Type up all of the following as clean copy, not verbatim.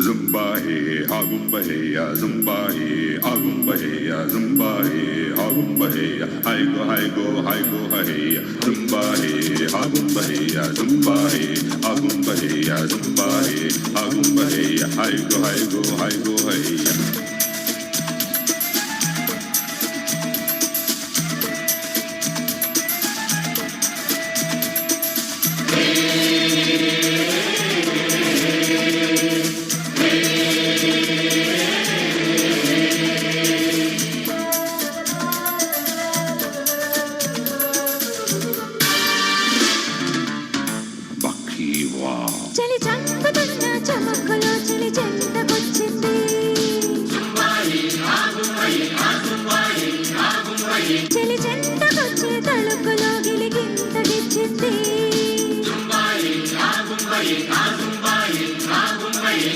Zumba hey, agumba hey, zumba hey, agumba hey, zumba hey, agumba hey, hi go, hey, zumba hey, agumba hey, zumba hey, agumba hey, zumba hey, agumba hey, hi go, hey. చలి చంపుతున్న చమకలో చలి చెంతకొచ్చింది చలి చెంతకొచ్చే తలుపులో గిలిగింతగిచ్చింది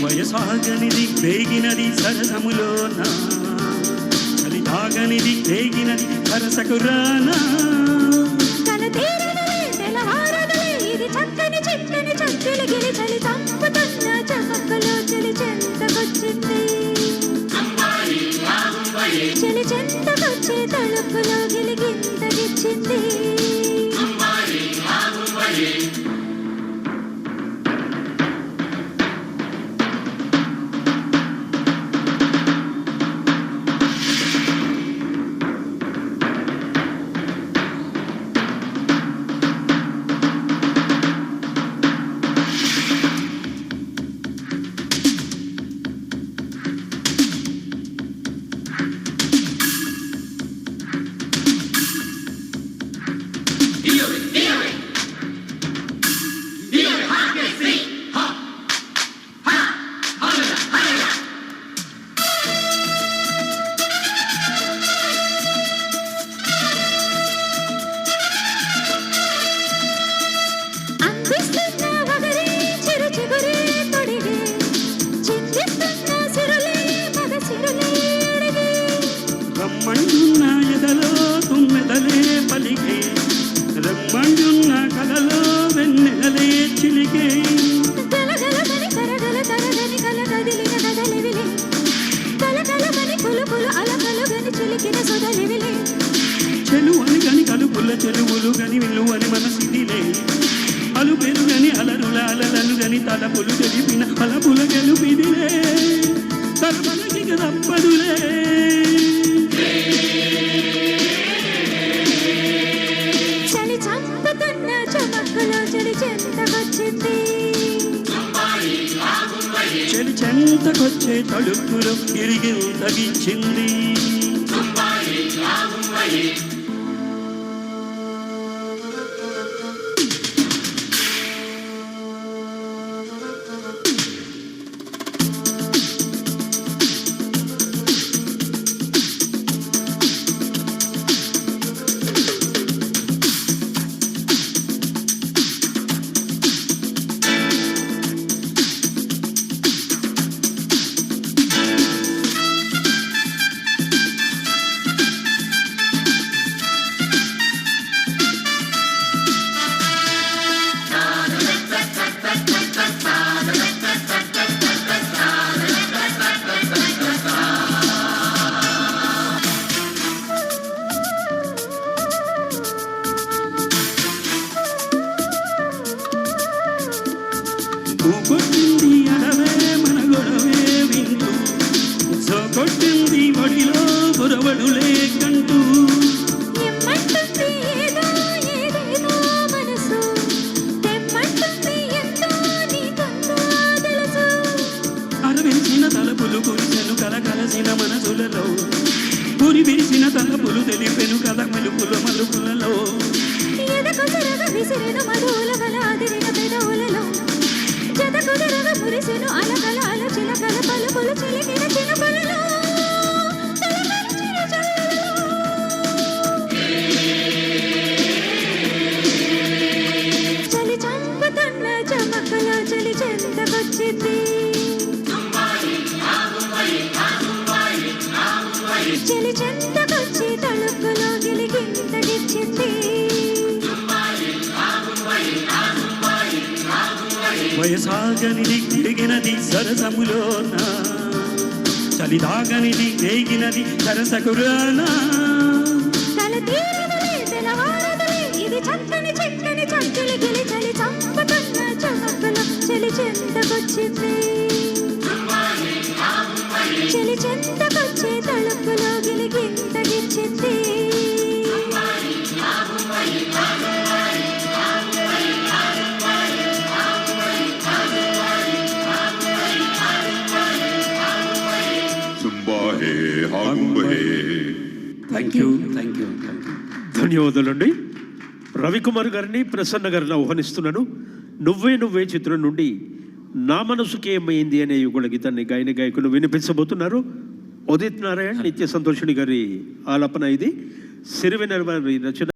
వయసాగనిది వేగినది సరసములోన చలి తాగనిది వేగినది సరసకురానా చలి చంపుతున్న చమకలో చలి చెంతకొచ్చింది చలి చెంతకొచ్చే తలుపులో గిలిగింతగిచ్చింది రమ్మంటున్న ఎదలో తుమ్మెదలే పలికే రమ్మంటున్న కలలో వెన్నెలలే చిలికే గలగలమని కరగల తరగని కలగదిలిన కదలివిలే కలకలమని కులుకులు అలకలుగని చిలికిన సొదలివిలే చెలువని గని కలుపుల చెలువులు గని విలువని మనసిదిలే అలు పెరుగని అలరుల అలలను గని తలపులు తెలిపిన అలపుల గెలుపిదిలే తలపలకి తప్పదులే చలి చంపుతున్న చమకలో చలి చెంతకొచ్చింది చలి చెంతకొచ్చే తలుపులో గిరిగింతగిచ్చింది వయసాగనిది దిగినది సరసములోన చలిదాగనిది రేగినది సరసకురానా కల తీరదులే తెలవారదులే ఇది చక్కని చిక్కని చంచులు గిలి చలి చంపుతున్న చమకలో చలి చెంతకొచ్చింది చలి చెంతకొచ్చే తలుపులో Geeli గింతగిచ్చింది Zumba hey, hagumba hey. Thank you thank you thank you. ధన్యవాదాలండి. రవికుమార్ గారిని ప్రసన్న గారిని ఆహ్వానిస్తున్నాను. నువ్వే చిత్రం నుండి నా మనసుకి ఏమైంది అనే యుగళ గీతాన్ని గాయకులు వినిపించబోతున్నారు. ఉదిత్ నారాయణ్, నిత్య సంతోషిణి గారి ఆలాపన ఇది. సిరివెన్నెల వారి రచన.